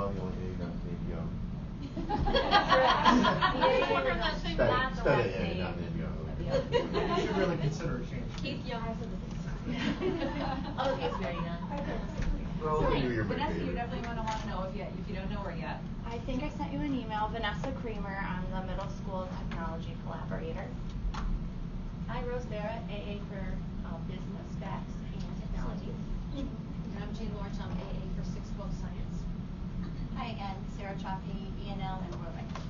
now the only A not named Young. Study, yeah, not named Young. You should really consider a change. Keith Young. Oh, he's very young. Well, So, you're Vanessa, you definitely want to know if you don't know her yet. I think I sent you an email, Vanessa Creamer. I'm the middle school technology collaborator. Hi, Rose Barrett, AA for Business, Facts, and Technology. And I'm Jean Lawrence, I'm AA for 612 Science. Hi again, Sarah Chaffee, ENL and World Languages.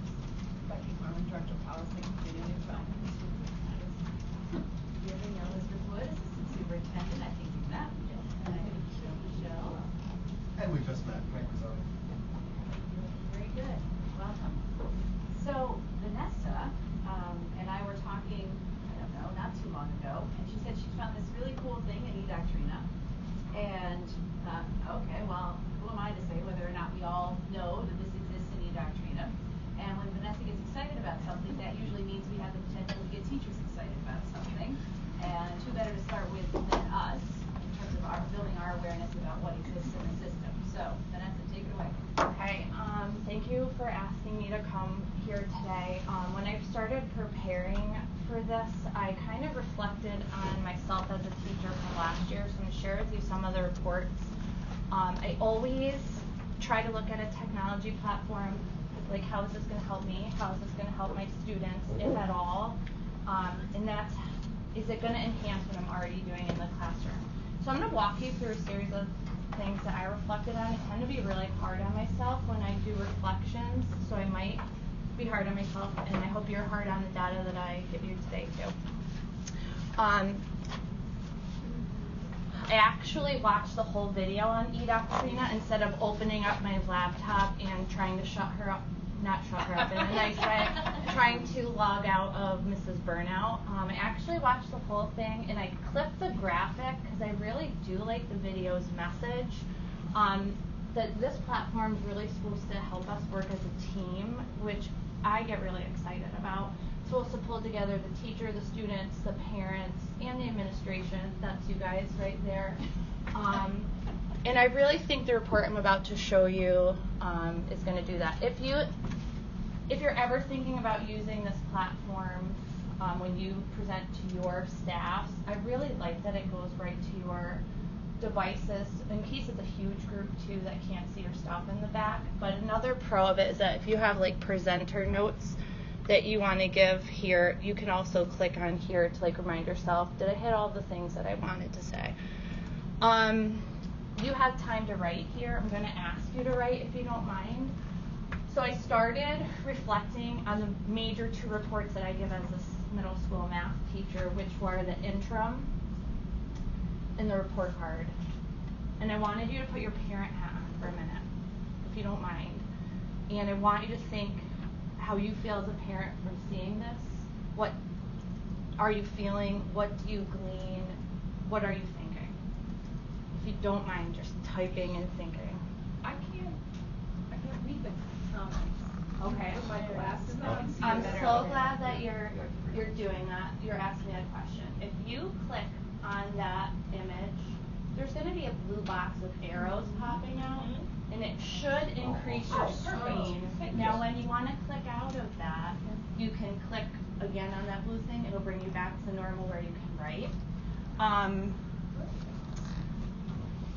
Becky Norman, Director of Policy, Continuing Development. Giving Elizabeth Wood, Assistant Superintendent, I think you've met. Yes. And Michelle. And we just met, Mike Rosario. Very good. Welcome. So Vanessa and I were talking, I don't know, not too long ago, and she said she found this really cool thing in eDoctrina. And okay, well, who am I to say whether or not we all know that this exists in eDoctrina? And when Vanessa gets excited about something, that usually means we have the potential to get teachers excited about something. And who better to start with than us in terms of building our awareness about what exists in the system. So Vanessa, take it away. Okay, thank you for asking me to come here today. When I started preparing for this, I kind of reflected on myself as a teacher from last year, so I'm going to share with you some of the reports. I always try to look at a technology platform, like how is this going to help me, how is this going to help my students, if at all, and that's, is it going to enhance what I'm already doing in the classroom? So I'm going to walk you through a series of things that I reflected on. I tend to be really hard on myself when I do reflections, so I might be hard on myself, and I hope you're hard on the data that I give you today too. I actually watched the whole video on eDoctrina instead of opening up my laptop and trying to shut her up, not shut her up in a nice way, trying to log out of Mrs. Burnout. I actually watched the whole thing and I clipped the graphic because I really do like the video's message. That this platform is really supposed to help us work as a team, which I get really excited about. It's supposed to pull together the teacher, the students, the parents, and the administration. That's you guys right there. And I really think the report I'm about to show you is going to do that. If you're ever thinking about using this platform when you present to your staffs, I really like that it goes right to your devices, in case it's a huge group too that can't see your stuff in the back. But another pro of it is that if you have like presenter notes that you want to give here, you can also click on here to like remind yourself, did I hit all the things that I wanted to say? You have time to write here. I'm going to ask you to write if you don't mind. So I started reflecting on the major two reports that I give as a middle school math teacher, which were the interim and the report card. And I wanted you to put your parent hat on for a minute, if you don't mind. And I want you to think how you feel as a parent from seeing this. What are you feeling? What do you glean? What are you thinking? If you don't mind just typing and thinking. I can't read the comments. Okay. With my glasses on. I'm so glad that you're doing that. You're asking me a question. If you click on that image, there's going to be a blue box with arrows popping out, and it should increase your screen. Now, when you want to click out of that, you can click again on that blue thing. It'll bring you back to normal where you can write.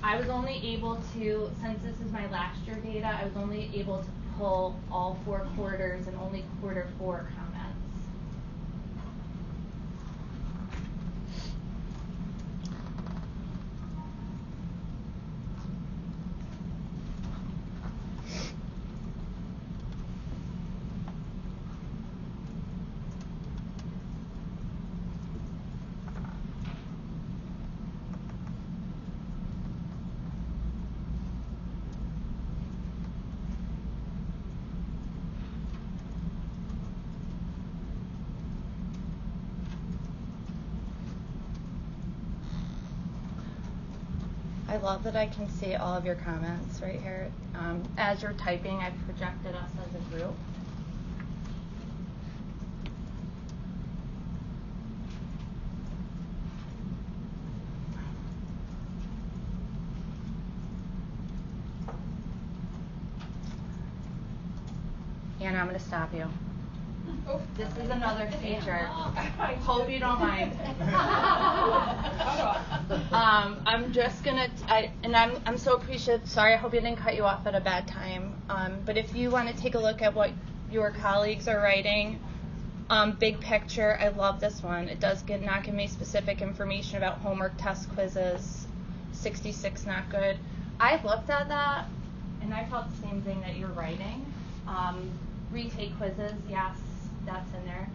I was only able to, since this is my last year data, I was only able to pull all 4 quarters and only quarter 4 comments. I love that I can see all of your comments right here. As you're typing, I've projected us as a group. Hannah, I'm going to stop you. This is another feature. Hope you don't mind. I'm just gonna, I'm so appreciative. Sorry, I hope it didn't cut you off at a bad time. But if you want to take a look at what your colleagues are writing, big picture, I love this one. It does not give me specific information about homework, test, quizzes. 66 not good. I looked at that and I felt the same thing that you're writing. Retake quizzes, yes, that's in there.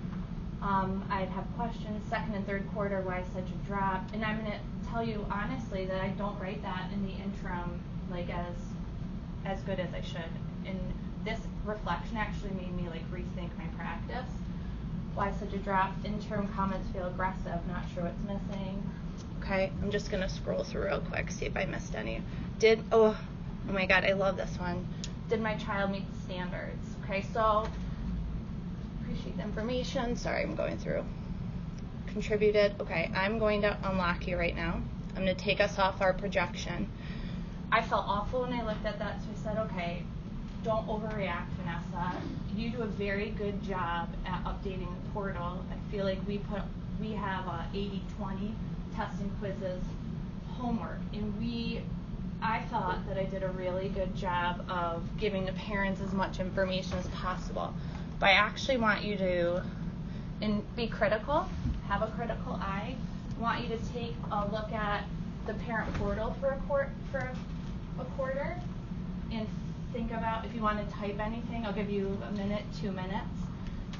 I'd have questions, second and third quarter, why such a drop? And I'm going to tell you honestly that I don't write that in the interim like as good as I should. And this reflection actually made me like rethink my practice. Why such a drop? Interim comments feel aggressive, not sure what's missing. Okay, I'm just going to scroll through real quick, see if I missed any. Oh my God, I love this one. Did my child meet the standards? Okay, so appreciate the information. Sorry, I'm going through. Contributed. Okay, I'm going to unlock you right now. I'm going to take us off our projection. I felt awful when I looked at that, so I said, okay, don't overreact, Vanessa. You do a very good job at updating the portal. I feel like we have 80-20 testing quizzes homework, and I thought that I did a really good job of giving the parents as much information as possible. But I actually want you to be critical, have a critical eye. I want you to take a look at the parent portal for a quarter and think about if you want to type anything. I'll give you a minute, 2 minutes.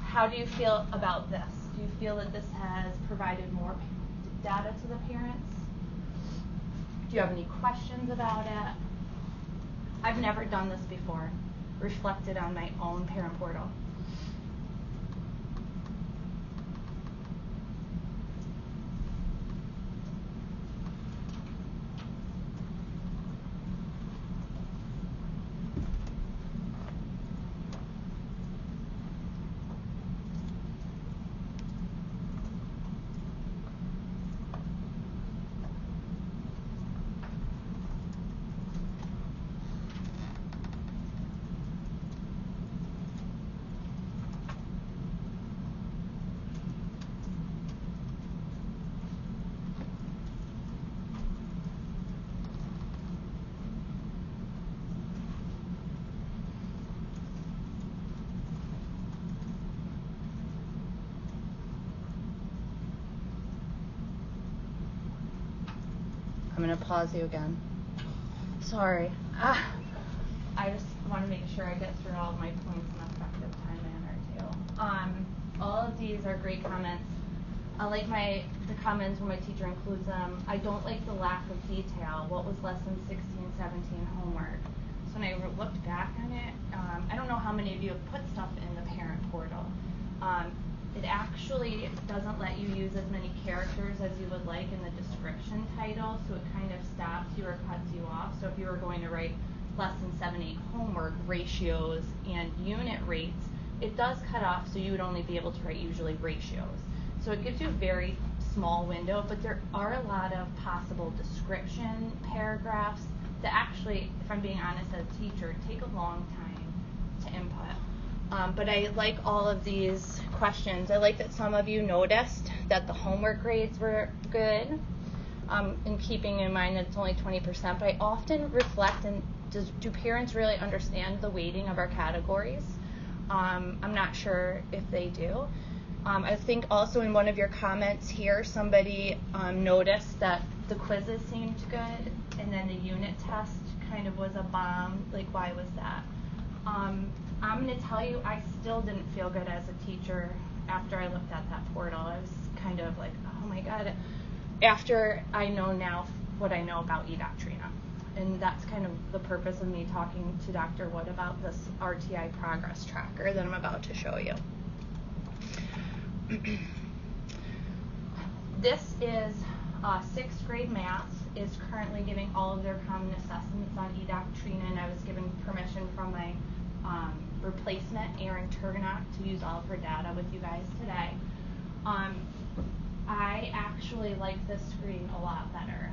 How do you feel about this? Do you feel that this has provided more data to the parents? Do you have any questions about it? I've never done this before. Reflected on my own parent portal. I'm going to pause you again. Sorry. I just want to make sure I get through all of my points in an effective time manner too. All of these are great comments. I like the comments when my teacher includes them. I don't like the lack of detail. What was lesson 16, 17 homework? So when I looked back on it, I don't know how many of you have put stuff in the parent portal. It actually doesn't let you use as many characters as you would like in the description title, so it kind of stops you or cuts you off. So if you were going to write lesson 7-8 homework, ratios, and unit rates, it does cut off, so you would only be able to write usually ratios. So it gives you a very small window, but there are a lot of possible description paragraphs that actually, if I'm being honest as a teacher, take a long time to input. But I like all of these questions. I like that some of you noticed that the homework grades were good, in keeping in mind that it's only 20%, but I often reflect, and do parents really understand the weighting of our categories? I'm not sure if they do. I think also in one of your comments here, somebody noticed that the quizzes seemed good, and then the unit test kind of was a bomb. Like, why was that? I'm going to tell you, I still didn't feel good as a teacher after I looked at that portal. I was kind of like, oh my God, after I know now what I know about eDoctrina. And that's kind of the purpose of me talking to Dr. Wood about this RTI progress tracker that I'm about to show you. This is 6th grade math is currently giving all of their common assessments on eDoctrina, and I was given permission from my replacement, Erin Turgenach, to use all of her data with you guys today. I actually like this screen a lot better.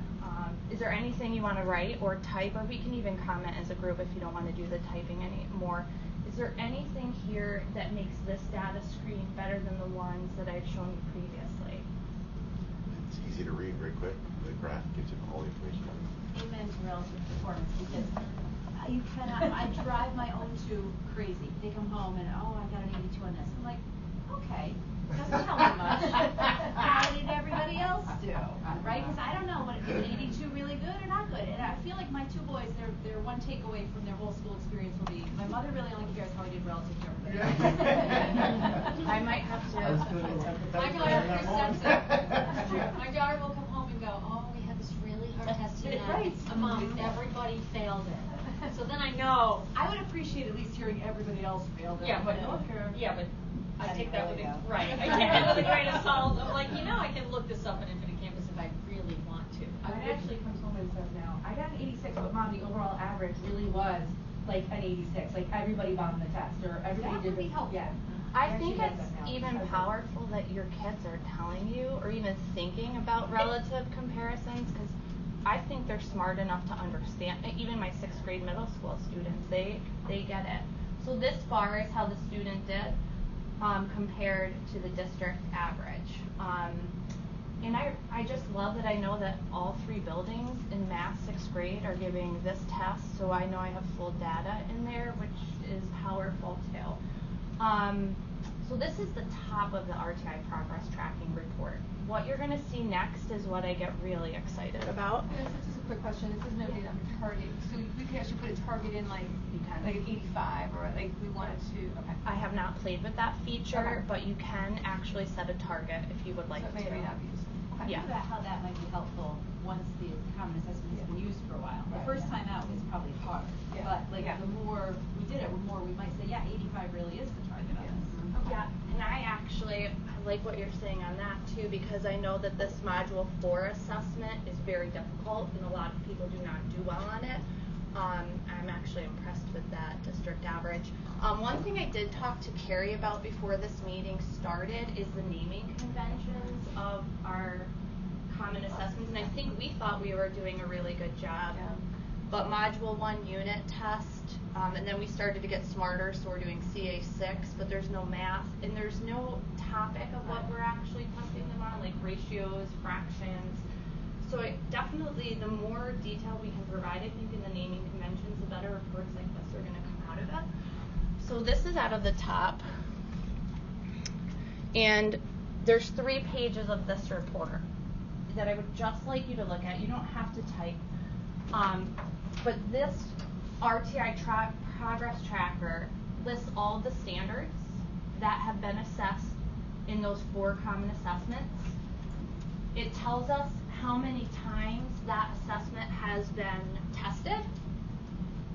Is there anything you want to write or type, or we can even comment as a group if you don't want to do the typing anymore? Is is there anything here that makes this data screen better than the ones that I've shown you previously? It's easy to read very quick. The graph gives you all the information. Amen to relative performance, because you cannot, I drive my own two crazy. They come home and, oh, I got an 82 on this. I'm like, okay, doesn't tell me much. How did everybody else do? Right? Because I don't know what is 82 really good or not good. And I feel like my two boys, their one takeaway from their whole school experience will be, my mother really only cares how I did relative to everybody else. I might have to. I was doing a type of My thing daughter, in that Chris moment. That's true. My daughter will come home and go, oh, we had this really hard test tonight. Right. Mom, everybody failed it. So then I know, I would appreciate at least hearing everybody else failed it. Yeah, but I take that with a right. I take that with a grain of salt. I'm like, I can look this up on Infinite Campus if I really want to. Mine actually comes home and says now, I got an 86, but Mom, the overall average really was like an 86. Like everybody bombed the test, or everybody did the help. Yeah. I think it's even powerful that your kids are telling you or even thinking about relative comparisons, because I think they're smart enough to understand. Even my 6th grade middle school students, they get it. So this bar is how the student did compared to the district average. And I just love that I know that all 3 buildings in math 6th grade are giving this test, so I know I have full data in there, which is powerful too. So this is the top of the RTI progress tracking report. What you're going to see next is what I get really excited about. Yes, just a quick question. It says no data on target. So we could actually put a target in like an 85 or like we wanted to. Okay. I have not played with that feature, Okay. but you can actually set a target if you would like So to. maybe that'd be useful. Okay. Yeah. Think about how that might be helpful once the common assessment has been used for a while. The first time out is probably hard, Yeah. but like Yeah. the more we did it, the more we might say, yeah, 85 really is the target on this. Yeah, and I like what you're saying on that too, because I know that this module 4 assessment is very difficult and a lot of people do not do well on it. I'm actually impressed with that district average. One thing I did talk to Carrie about before this meeting started is the naming conventions of our common assessments, and I think we thought we were doing a really good job. Yeah. But module 1 unit test, and then we started to get smarter, so we're doing CA6, but there's no math, and there's no topic of what we're actually testing them on, like ratios, fractions. So definitely, the more detail we can provide, I think, in the naming conventions, the better reports like this are going to come out of it. So this is out of the top, and there's 3 pages of this report that I would just like you to look at. You don't have to type. But this RTI progress tracker lists all the standards that have been assessed in those 4 common assessments. It tells us how many times that assessment has been tested,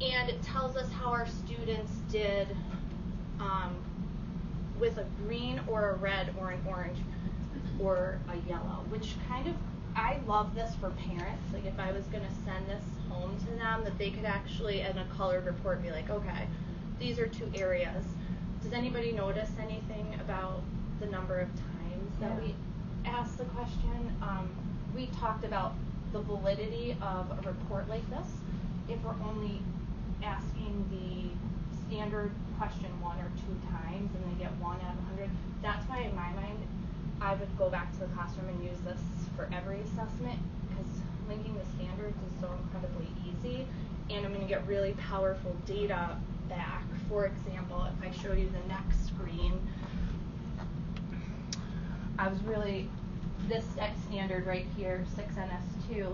and it tells us how our students did with a green or a red or an orange or a yellow, which kind of, I love this for parents. Like if I was going to send this home to them, that they could actually, in a colored report, be like, okay, these are 2 areas. Does anybody notice anything about the number of times that we asked the question? We talked about the validity of a report like this if we're only asking the standard question 1 or 2 times and they get 1 out of 100. That's why in my mind I would go back to the classroom and use this for every assessment, because linking the standards is so incredibly easy, and I'm going to get really powerful data back. For example, if I show you the next screen, this standard right here, 6NS2,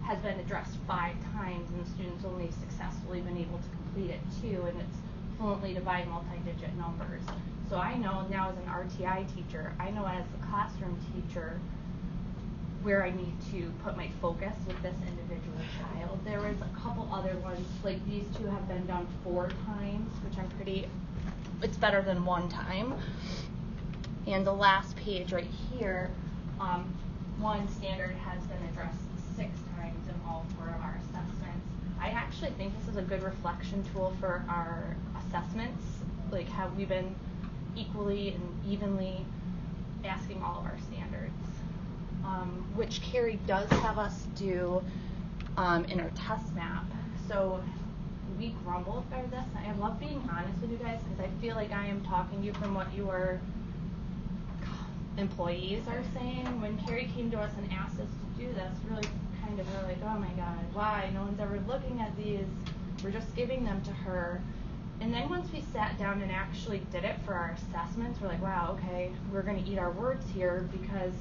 has been addressed 5 times, and the student's only successfully been able to complete it 2, and it's fluently divide multi-digit numbers. So I know now as an RTI teacher, I know as a classroom teacher where I need to put my focus with this individual child. There was a couple other ones, like these 2 have been done 4 times, which it's better than 1 time. And the last page right here, 1 standard has been addressed 6 times in all 4 of our assessments. I actually think this is a good reflection tool for our assessments. Like, have we been equally and evenly asking all of our standards? Which Carrie does have us do in our test map. So we grumbled by this. I love being honest with you guys because I feel like I am talking to you from what your employees are saying. When Carrie came to us and asked us to do this, really kind of were like, oh my God, why? No one's ever looking at these. We're just giving them to her. And then once we sat down and actually did it for our assessments, we're like, wow, okay, we're going to eat our words here because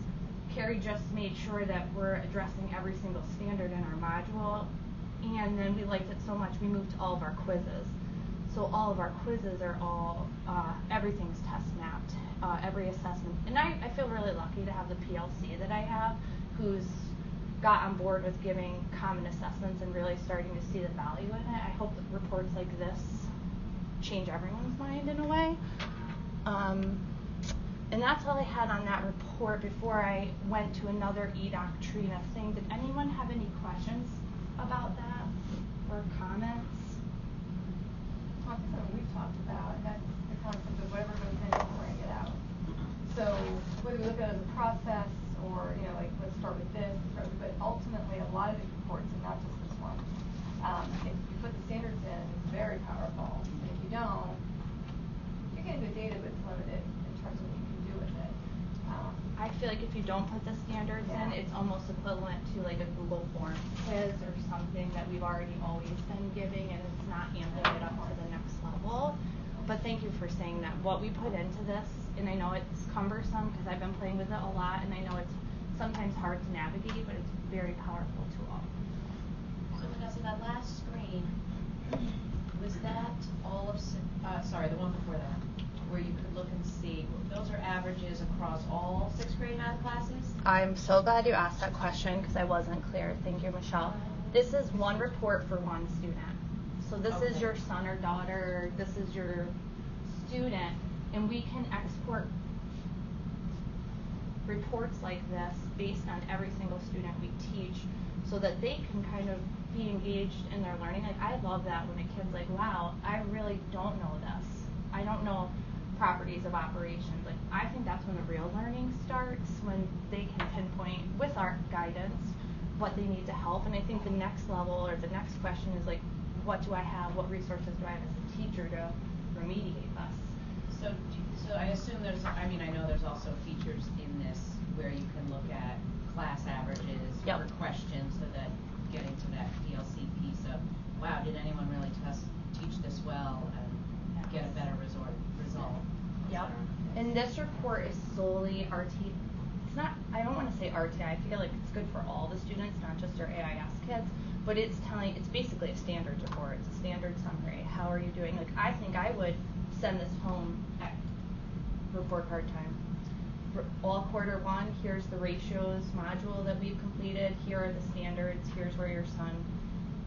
Carrie just made sure that we're addressing every single standard in our module. And then we liked it so much, we moved to all of our quizzes. So all of our quizzes are all, everything's test mapped, every assessment. And I feel really lucky to have the PLC that I have, who's got on board with giving common assessments and really starting to see the value in it. I hope that reports like this change everyone's mind in a way. And that's all I had on that report before I went to another eDoctrina thing. Did anyone have any questions about that or comments? Well, this is something we've talked about, and that's the concept of whatever goes in, we'll bring it out. So whether we look at it as a process or, you know, like let's start with this, but ultimately a lot of these reports, and not just this one, if you put the standards in, it's very powerful. And if you don't, you're getting good data, but it's limited in terms of what you can do with it. I feel like if you don't put the standards in, it's almost equivalent to like a Google Forms quiz or something that we've already always been giving, and it's not amping it up to the next level. But thank you for saying that. What we put into this, and I know it's cumbersome because I've been playing with it a lot, and I know it's sometimes hard to navigate, but it's a very powerful tool. So Vanessa, that last screen, was that all of, sorry, the one before that, where you could look and see, those are averages across all 6th grade math classes? I'm so glad you asked that question because I wasn't clear. Thank you, Michelle. This is one report for one student. So this is your son or daughter, this is your student, and we can export reports like this based on every single student we teach so that they can kind of be engaged in their learning. Like, I love that when a kid's like, wow, I really don't know this. I don't know properties of operations. Like, I think that's when the real learning starts, when they can pinpoint with our guidance what they need to help. And I think the next level or the next question is like, what do I have? What resources do I have as a teacher to remediate this? So I assume there's, I mean, I know there's also features in this where you can look at class averages for questions so that getting to that PLC piece of, wow, did anyone really teach this well and get a better result? Yep. And this report is solely RT. It's not, I don't want to say RTI. I feel like it's good for all the students, not just our AIS kids. But it's basically a standards report. It's a standard summary. How are you doing? Like, I think I would send this home at report card time. All Q1, here's the ratios module that we've completed. Here are the standards. Here's where your son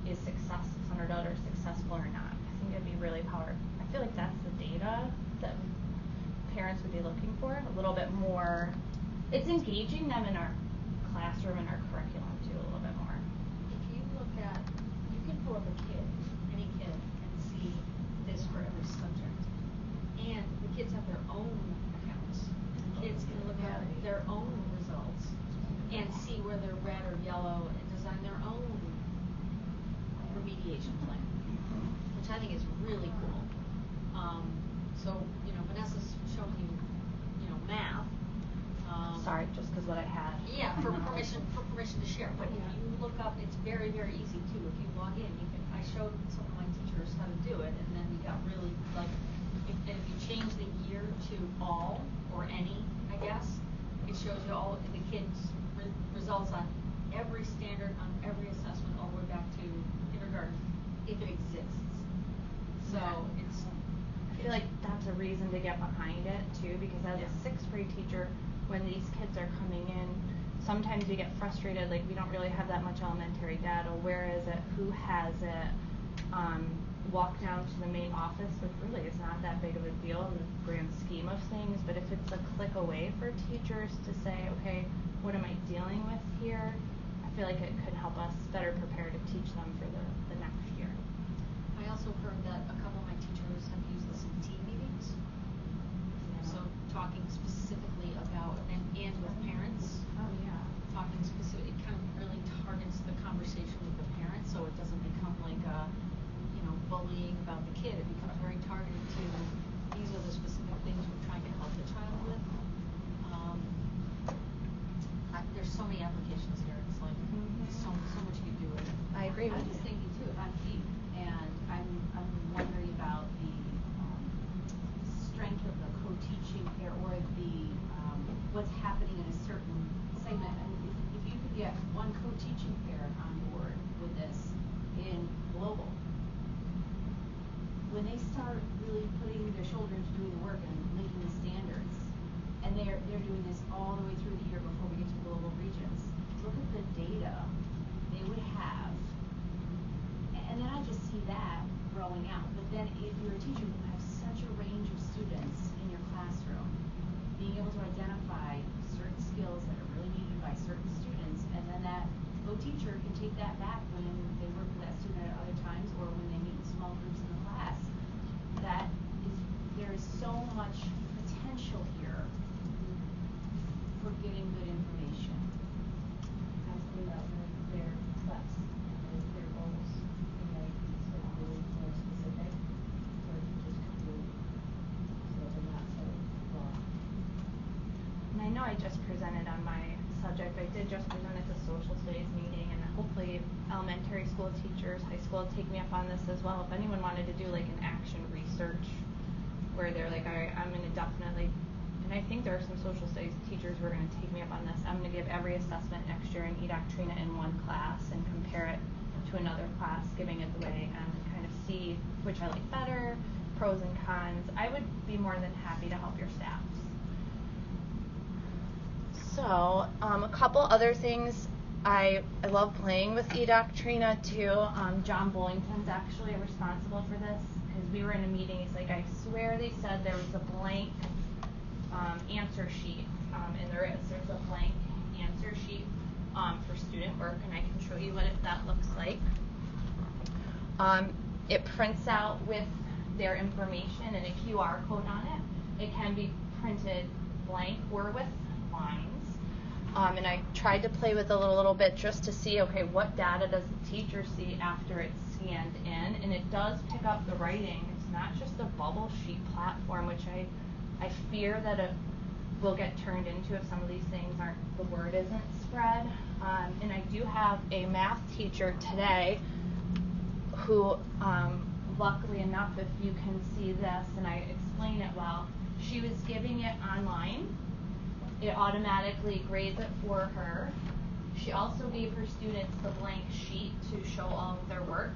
is successful, son or daughter is successful or not. I think it'd be really powerful. I feel like that's the data that parents would be looking for. A little bit more. It's engaging them in our classroom and our curriculum too a little bit more. If you look at, you can pull up a kid, any kid, and see this for every subject. And the kids have their own accounts. Kids can look at their own results and see where they're red or yellow and design their own remediation plan, which I think is really cool. So, you know, Vanessa's showing you know, math. Sorry, just because what I had. Yeah, for permission to share. But if you look up, it's very, very easy too. If you log in, you can. I showed some of my teachers how to do it, and then we got really like. If you change the year to all or any, I guess, it shows you all of the kids' results on every standard, on every assessment, all the way back to kindergarten, if it exists. So it's. I feel like that's a reason to get behind it too, because as a 6th grade teacher, when these kids are coming in, sometimes we get frustrated, like we don't really have that much elementary data. Where is it? Who has it? Walk down to the main office, which really is not that big of a deal in the grand scheme of things, but if it's a click away for teachers to say, okay, what am I dealing with here? I feel like it could help us better prepare to teach them for the next year. I also heard that a couple of my teachers have used this in team meetings. So talking specifically about, and with parents. Oh yeah. Talking specific, it kind of really targets the conversation with the parents, so it doesn't become like a, you know, targeted to, these are the specific things we're trying to help the child with. There's so many applications here, it's like, so much you can do with it. I agree with I'm just you. thinking too, on feet, and I'm wondering about the strength of the co-teaching pair or the what's happening in a certain segment. I mean, if you could get one co-teaching pair on board with this in global, when they start really putting their shoulder into doing the work and making the standards, and they're doing this all the way through the year before we get to global regions, look at the data they would have, and then I just see that growing out. But then if you're a teacher who has such a range of students in your classroom, being able to identify certain skills that are really needed by certain students, and then that co-teacher can take that back when they work with that student at other times or when they meet in small groups in the class. There is so much potential here for getting good information. Asking about their class, their goals, and like sort of really more specific, or just complete, so they're not so broad. And I know I just presented on my subject. I did just present at the social studies meeting, and hopefully elementary school teachers, high school will take me up on this as well. If anyone wanted to do like an action research where they're like, I'm going to definitely, and I think there are some social studies teachers who are going to take me up on this. I'm going to give every assessment next year in eDoctrina in one class and compare it to another class, giving it the way and kind of see which I like better, pros and cons. I would be more than happy to help your staffs. So, a couple other things. I love playing with eDoctrina too. John Bullington's actually responsible for this because we were in a meeting. He's like, I swear they said there was a blank answer sheet, and there's a blank answer sheet for student work, and I can show you what that looks like. It prints out with their information and a QR code on it. It can be printed blank or with lines. And I tried to play with it a little bit just to see, okay, what data does the teacher see after it's scanned in? And it does pick up the writing. It's not just a bubble sheet platform, which I fear that it will get turned into if some of these things the word isn't spread. And I do have a math teacher today who, luckily enough, if you can see this, and I explain it well, she was giving it online. It automatically grades it for her. She also gave her students the blank sheet to show all of their work.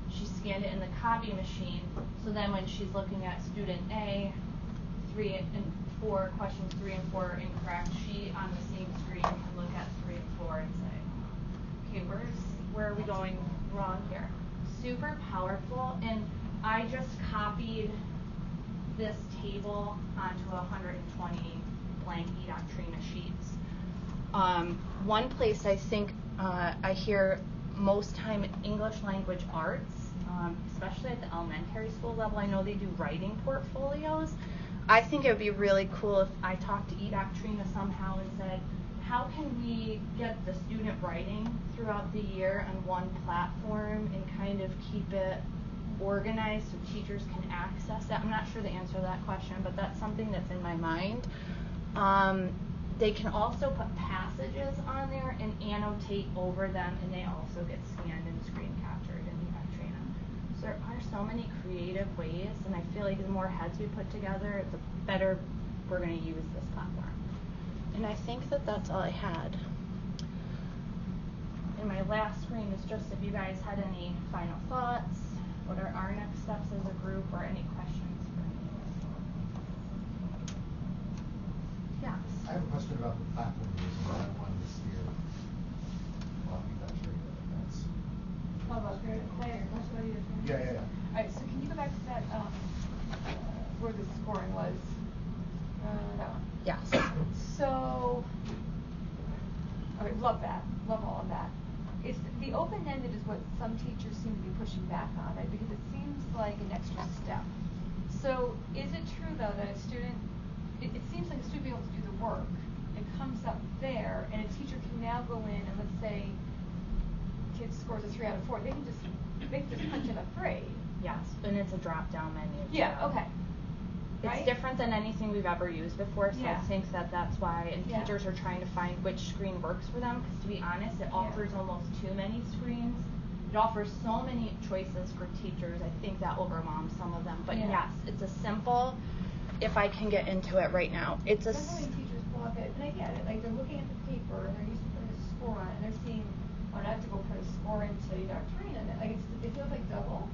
She scanned it in the copy machine, so then when she's looking at student A, 3 and 4, questions 3 and 4 are incorrect, she on the same screen can look at 3 and 4 and say, okay, where are we going wrong here? Super powerful, and I just copied this table onto 120 blank eDoctrina sheets. One place I think I hear most time English language arts, especially at the elementary school level. I know they do writing portfolios. I think it would be really cool if I talked to eDoctrina somehow and said, how can we get the student writing throughout the year on one platform and kind of keep it organized so teachers can access that? I'm not sure the answer to that question, but that's something that's in my mind. They can also put passages on there and annotate over them, and they also get scanned and screen captured in eDoctrina. So there are so many creative ways, and I feel like the more heads we put together, the better we're going to use this platform. And I think that that's all I had. And my last screen is just if you guys had any final thoughts, what are our next steps as a group, or any questions for me. Yeah. I have a question about the platform use, but I wanted to steer on eDoctrina, if that's. Oh, about parent play or question about eDoctrina? Yeah. All right, so can you go back to that, where the scoring was? That one. Yes. So, okay, love that. Love all of that. It's the open-ended is what some teachers seem to be pushing back on, right? Because it seems like an extra step. So, is it true though that a student, it seems like a student will be able to do the work, it comes up there, and a teacher can now go in and let's say kids scores a 3 out of 4, they can just punch in a 3, Yes, and it's a drop-down menu. Yeah, too. okay. It's Right? different than anything we've ever used before, so Yeah. I think that's why, and Yeah. teachers are trying to find which screen works for them, because to be honest, it Yeah. offers almost too many screens. It offers so many choices for teachers, I think that overwhelms some of them. But Yeah. yes, it's a simple, if I can get into it right now, it's a, That's how many teachers block it, and I get it, like, they're looking at the paper, and they're used to putting a score on it, and they're seeing, oh, I have to go put a score into eDoctrina, and like, it feels like double.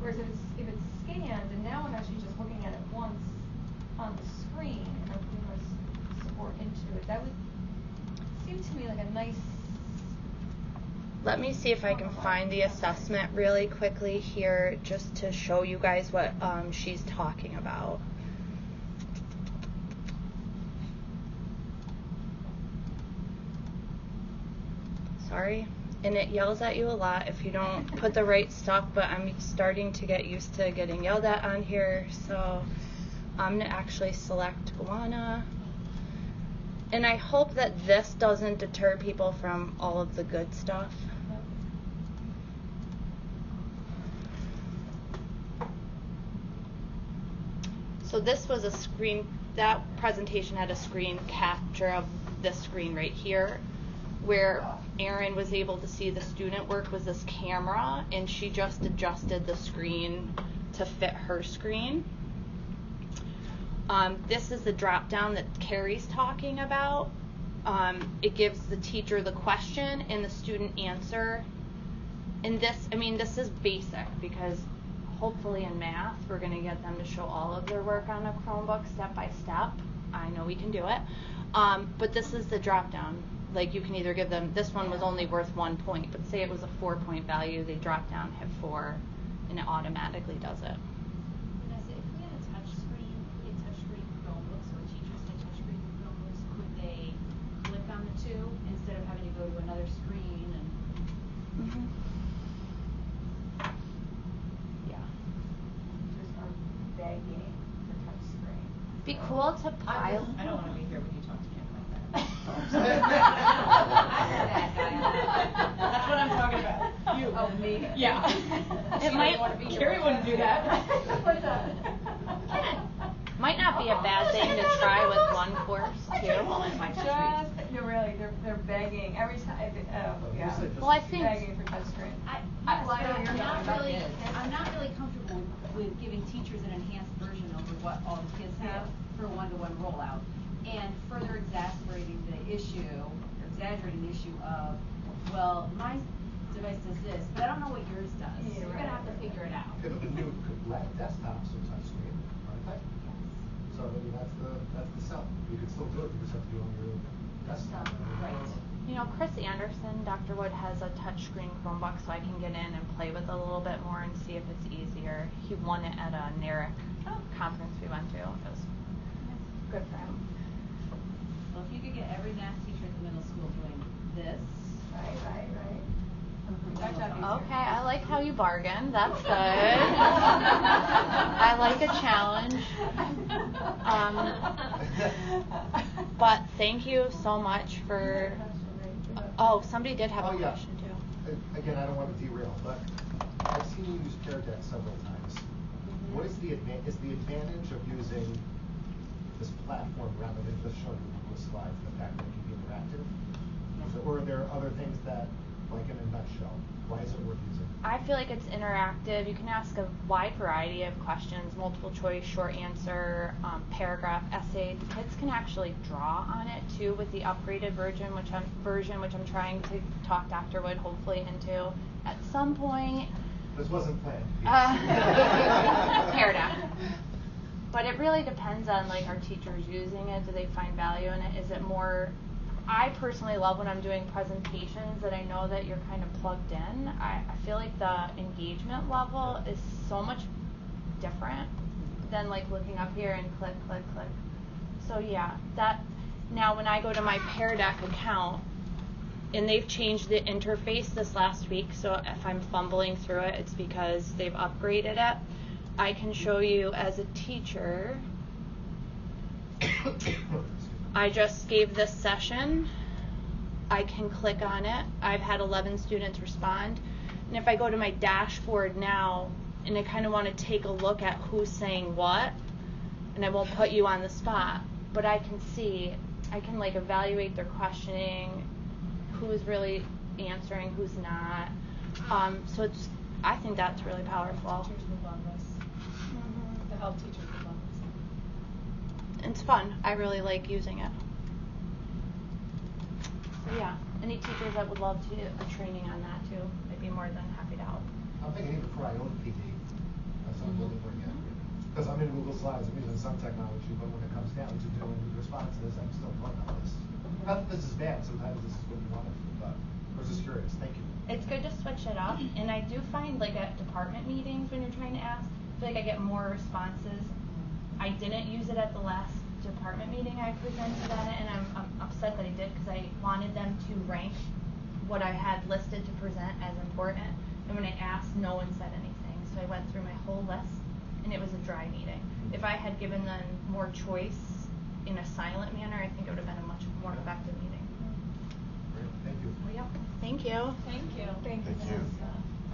Whereas if it's scanned, and now I'm actually just looking at it once on the screen, and I'm putting my score into it, that would seem to me like a nice. let me see if I can find the assessment really quickly here, just to show you guys what she's talking about. Sorry. And it yells at you a lot if you don't put the right stuff, but I'm starting to get used to getting yelled at on here, so I'm going to actually select Guana. And I hope that this doesn't deter people from all of the good stuff. So this was a screen, that presentation had a screen capture of this screen right here, where Erin was able to see the student work was this camera, and she just adjusted the screen to fit her screen. This is the drop down that Carrie's talking about. It gives the teacher the question and the student answer. And this is basic, because hopefully in math we're going to get them to show all of their work on a Chromebook step by step. I know we can do it. But this is the drop down. Like, you can either give them, this one was only worth 1 point, but say it was a 4-point value, they drop down, hit 4, and it automatically does it. Vanessa, if we had a touchscreen Chromebooks, or teachers had touchscreen Chromebooks, could they click on the two instead of having to go to another screen and? Mm-hmm. Yeah. Teachers are begging for touchscreen. Be cool to pile. I don't want to be here when you talk to him like that. That's what I'm talking about. You. Oh, me? Yeah. It might. Carrie wouldn't do that. What's up? Might not be a bad thing to try with one course too. No, really, they're begging every time. Yeah. Well, I think. Begging for touchscreen. Well, I'm not really comfortable with giving teachers an enhanced version over what all the kids have for a one-to-one rollout, and further exasperating the issue, or exaggerating the issue of, well, my device does this, but I don't know what yours does. Yeah, You're gonna have to figure it out. The new desktops are touchscreen, aren't they? So maybe that's the sell. You can still do it, you just have to do it on your desktop. Right. You know, Chris Anderson, Dr. Wood, has a touchscreen Chromebook, so I can get in and play with it a little bit more and see if it's easier. He won it at a NARIC conference we went to. It was good for him. Well, if you could get every math teacher at the middle school doing this. Right. Okay, I like how you bargain. That's good. I like a challenge. But thank you so much for. Oh, somebody did have a question too. Again, I don't want to derail, but I've seen you use Pear Deck several times. What is the advantage of using this platform rather than just showing the slides, the fact that it can be interactive? Or are there other things that, like in a nutshell, why is it worth using? I feel like it's interactive. You can ask a wide variety of questions, multiple choice, short answer, paragraph, essay. The kids can actually draw on it too with the upgraded version, which I'm trying to talk Dr. Wood hopefully into at some point. This wasn't planned. Pear Deck. But it really depends on like our teachers using it. Do they find value in it? Is it more? I personally love when I'm doing presentations that I know that you're kind of plugged in. I feel like the engagement level is so much different than like looking up here and click. So yeah, that now when I go to my Pear Deck account, and they've changed the interface this last week, so if I'm fumbling through it, it's because they've upgraded it. I can show you as a teacher. I just gave this session. I can click on it. I've had 11 students respond. And if I go to my dashboard now, and I kind of want to take a look at who's saying what, and I won't put you on the spot, but I can like evaluate their questioning, who's really answering, who's not. So I think that's really powerful. Teachers will love this. The health teachers will love this. It's fun. I really like using it. So yeah, any teachers that would love to do a training on that too, I'd be more than happy to help. I'm thinking even before I own PD, that's what I'm looking for again. Because I'm in Google Slides, I'm using some technology, but when it comes down to doing responses, I'm still running on this. Not that this is bad, sometimes this is what you want to do, but I was just curious, thank you. It's good to switch it up, and I do find like at department meetings when you're trying to ask, I feel like I get more responses. I didn't use it at the last department meeting I presented on it, and I'm upset that I did because I wanted them to rank what I had listed to present as important, and when I asked, no one said anything. So I went through my whole list, and it was a dry meeting. If I had given them more choice in a silent manner, I think it would have been a much more effective meeting. Great, thank you. Well, yep. Thank you. Thank you. Thank you.